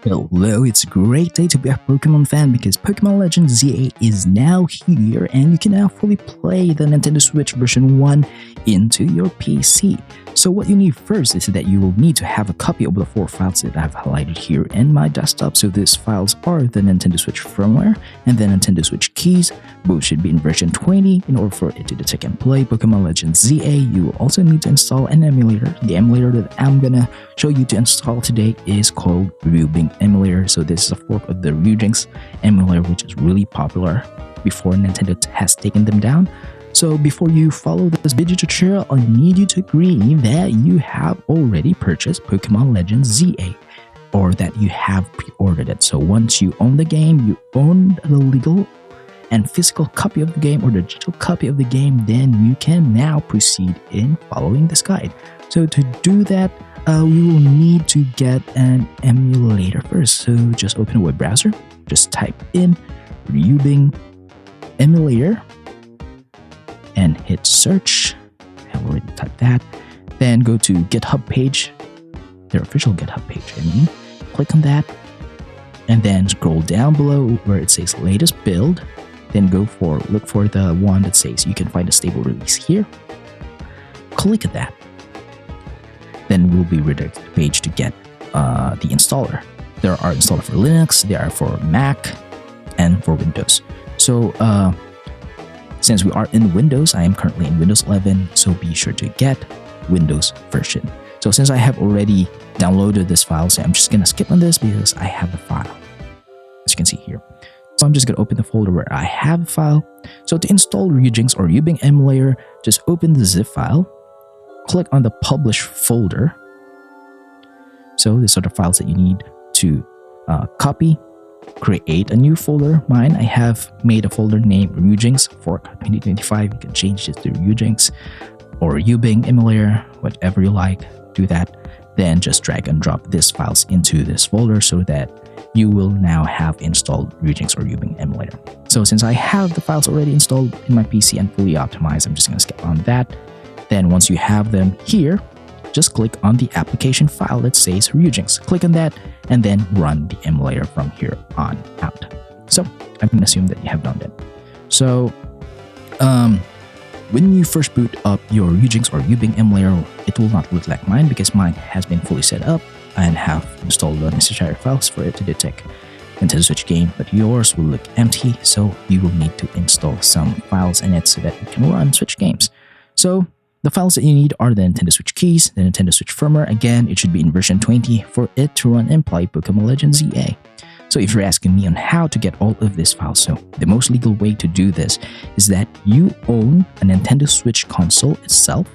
Hello, it's a great day to be a Pokemon fan because Pokémon Legends Z-A is now here and you can now fully play the Nintendo Switch version 1 into your PC. So what you need first is that you will need to have a copy of the 4 files that I've highlighted here in my desktop. So these files are the Nintendo Switch firmware and the Nintendo Switch keys. Both should be in version 20 in order for it to detect and play Pokémon Legends Z-A. You will also need to install an emulator. The emulator that I'm gonna show you to install today is called Ryubing Emulator. So this is a fork of the Ryubing Emulator, which is really popular before Nintendo has taken them down. So before you follow this video tutorial, I need you to agree that you have already purchased Pokémon Legends Z-A or that you have pre-ordered it. So once you own the game, you own the legal and physical copy of the game or the digital copy of the game, then you can now proceed in following this guide. So to do that, we will need to get an emulator first. So just open a web browser, just type in Ryubing Emulator and hit search. I already typed that. Then go to GitHub page, their official GitHub page. Click on that and then scroll down below where it says latest build. Then look for the one that says you can find a stable release here. Click on that. Then we'll be redirected to the page to get the installer. There are installers for Linux, there are for Mac, and for Windows. So since we are in Windows, I am currently in Windows 11, so be sure to get Windows version. So since I have already downloaded this file, so I'm just gonna skip on this because I have the file, as you can see here. So I'm just gonna open the folder where I have the file. So to install Ryubing or Ryubing Emulator, just open the zip file, click on the publish folder. So these are the files that you need to copy. Create a new folder. Mine, I have made a folder named Ryubing Fork 2025. You can change this to Ryubing or Ryubing Emulator, whatever you like, do that. Then just drag and drop these files into this folder so that you will now have installed Ryubing or Ryubing Emulator. So since I have the files already installed in my PC and fully optimized, I'm just going to skip on that. Then once you have them here, just click on the application file that says Ryubing. Click on that and then run the emulator from here on out. So I'm going to assume that you have done that. So when you first boot up your Ryubing or Ryubing Emulator, it will not look like mine because mine has been fully set up and have installed the necessary files for it to detect Nintendo Switch game, but yours will look empty, so you will need to install some files in it so that it can run Switch games. So the files that you need are the Nintendo Switch keys, the Nintendo Switch firmware. Again, it should be in version 20 for it to run and play Pokémon Legends Z-A. So if you're asking me on how to get all of these files, so the most legal way to do this is that you own a Nintendo Switch console itself.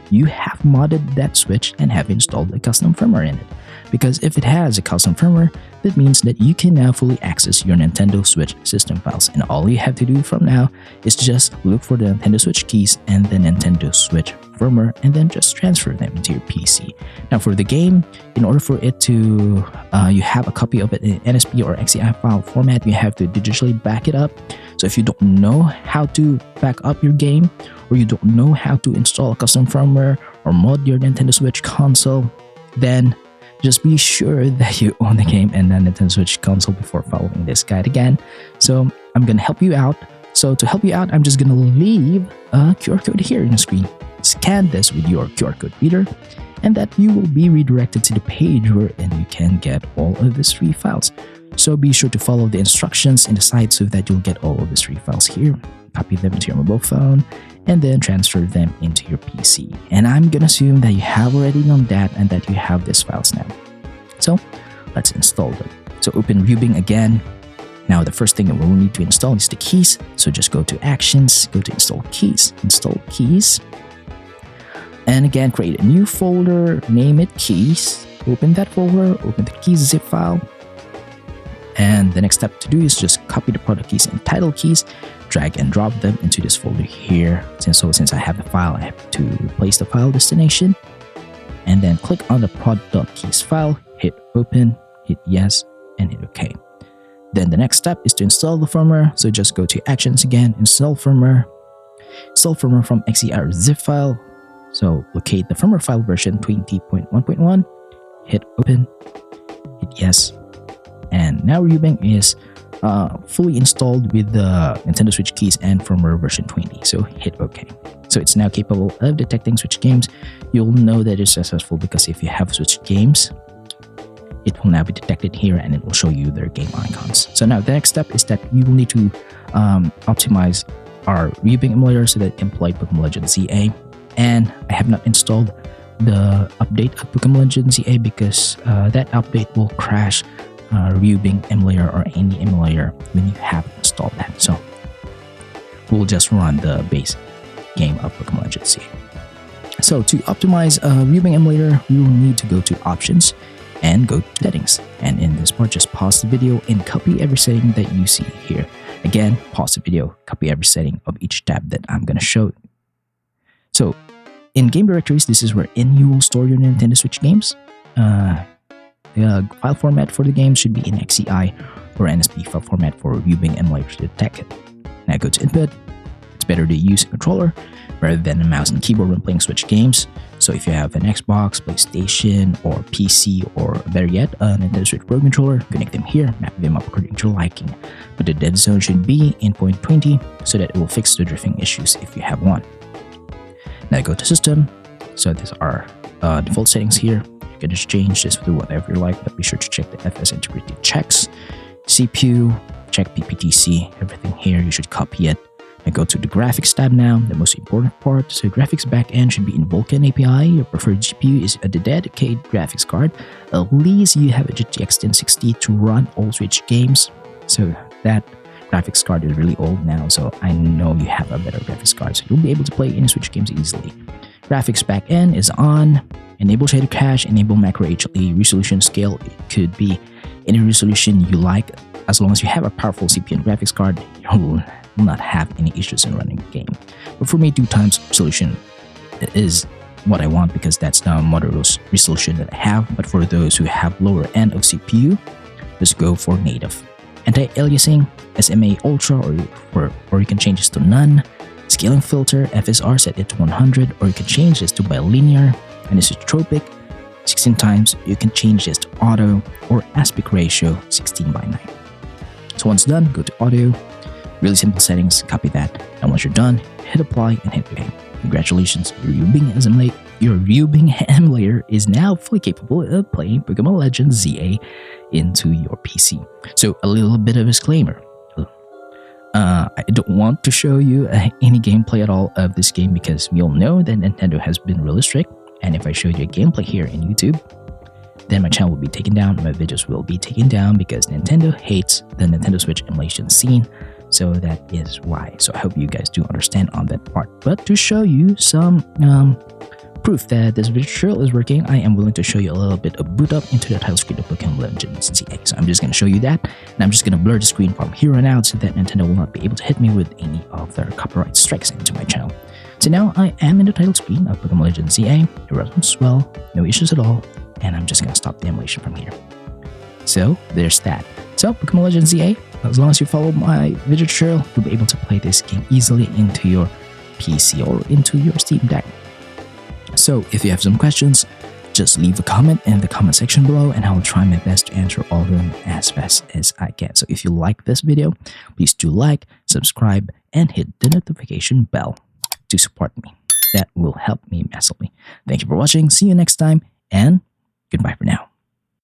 You have modded that Switch and have installed a custom firmware in it. Because if it has a custom firmware, that means that you can now fully access your Nintendo Switch system files. And all you have to do from now is just look for the Nintendo Switch keys and the Nintendo Switch firmware and then just transfer them into your PC. Now for the game, in order for it to, you have a copy of it in NSP or XCI file format, you have to digitally back it up. So if you don't know how to back up your game, or you don't know how to install a custom firmware or mod your Nintendo Switch console, then just be sure that you own the game and the Nintendo Switch console before following this guide again. So I'm gonna help you out. So to help you out, I'm just gonna leave a QR code here in the screen. Scan this with your QR code reader, and that you will be redirected to the page wherein you can get all of these free files. So be sure to follow the instructions in the site so that you'll get all of these free files here. Copy them to your mobile phone and then transfer them into your PC. And I'm gonna assume that you have already done that and that you have these files now. So let's install them. So open Ryubing again. Now the first thing that we'll need to install is the keys. So just go to Actions, go to Install Keys, Install Keys. And again, create a new folder, name it Keys. Open that folder, open the keys zip file. And the next step to do is just copy the product keys and title keys, drag and drop them into this folder here. Since I have the file, I have to replace the file destination. And then click on the product keys file, hit open, hit yes, and hit OK. Then the next step is to install the firmware. So just go to Actions again, Install Firmware. Install firmware from XCI or zip file. So locate the firmware file version 20.1.1, hit open, hit yes, And now Ryubing is fully installed with the Nintendo Switch keys and firmware version 20. So hit OK. So it's now capable of detecting Switch games. You'll know that it's successful because if you have Switch games, it will now be detected here and it will show you their game icons. So now the next step is that you will need to optimize our Ryubing emulator so that it can play Pokémon Legends Z-A. And I have not installed the update of Pokémon Legends Z-A because that update will crash Ryubing emulator or any emulator when you have installed that. So we'll just run the base game of Pokémon Legends Z-A. So to optimize Ryubing emulator, you will need to go to options and go to settings. And in this part, just pause the video and copy every setting that you see here. Again, pause the video, copy every setting of each tab that I'm going to show. So in game directories, this is wherein you will store your Nintendo Switch games. The file format for the game should be in XCI or NSP file format for Ryubing emulator to detect it. Now go to input. It's better to use a controller rather than a mouse and keyboard when playing Switch games. So if you have an Xbox, PlayStation, or PC, or better yet, a Nintendo Switch Pro controller, connect them here, map them up according to your liking. But the dead zone should be in 0.20 so that it will fix the drifting issues if you have one. Now go to system. So these are default settings here. You can just change this to whatever you like, but be sure to check the FS integrity checks. CPU, check PPTC, everything here, you should copy it. I go to the graphics tab now, the most important part. So graphics backend should be in Vulkan API. Your preferred GPU is a dedicated graphics card. At least you have a GTX 1060 to run all Switch games. So that graphics card is really old now, so I know you have a better graphics card. So you'll be able to play any Switch games easily. Graphics backend is on. Enable shader cache, enable macro HLE resolution scale. It could be any resolution you like. As long as you have a powerful CPU and graphics card, you'll not have any issues in running the game. But for me, 2x resolution is what I want because that's the moderate resolution that I have. But for those who have lower end of CPU, just go for native. Anti-aliasing, SMA Ultra, or you can change this to none. Scaling filter, FSR, set it to 100, or you can change this to bilinear. Anisotropic, 16 times. You can change this to auto or aspect ratio 16:9. So once done, go to audio. Really simple settings, copy that. And once you're done, hit apply and hit OK. Congratulations, your Ryubing emulator is now fully capable of playing Pokémon Legends Z-A into your PC. So a little bit of a disclaimer. I don't want to show you any gameplay at all of this game because we all know that Nintendo has been really strict. And if I show you a gameplay here in YouTube, then my channel will be taken down, my videos will be taken down because Nintendo hates the Nintendo Switch emulation scene. So that is why. So I hope you guys do understand on that part. But to show you some proof that this tutorial is working, I am willing to show you a little bit of boot up into the title screen of Pokémon Legends Z-A. So I'm just going to show you that, and I'm just going to blur the screen from here on out so that Nintendo will not be able to hit me with any of their copyright strikes into my channel. So now I am in the title screen of Pokémon Legends Z-A. It runs well, no issues at all, and I'm just going to stop the emulation from here. So there's that. So Pokémon Legends Z-A, as long as you follow my video tutorial, you'll be able to play this game easily into your PC or into your Steam Deck. So if you have some questions, just leave a comment in the comment section below and I will try my best to answer all of them as fast as I can. So if you like this video, please do like, subscribe, and hit the notification bell to support me. That will help me massively. Thank you for watching, see you next time, and goodbye for now.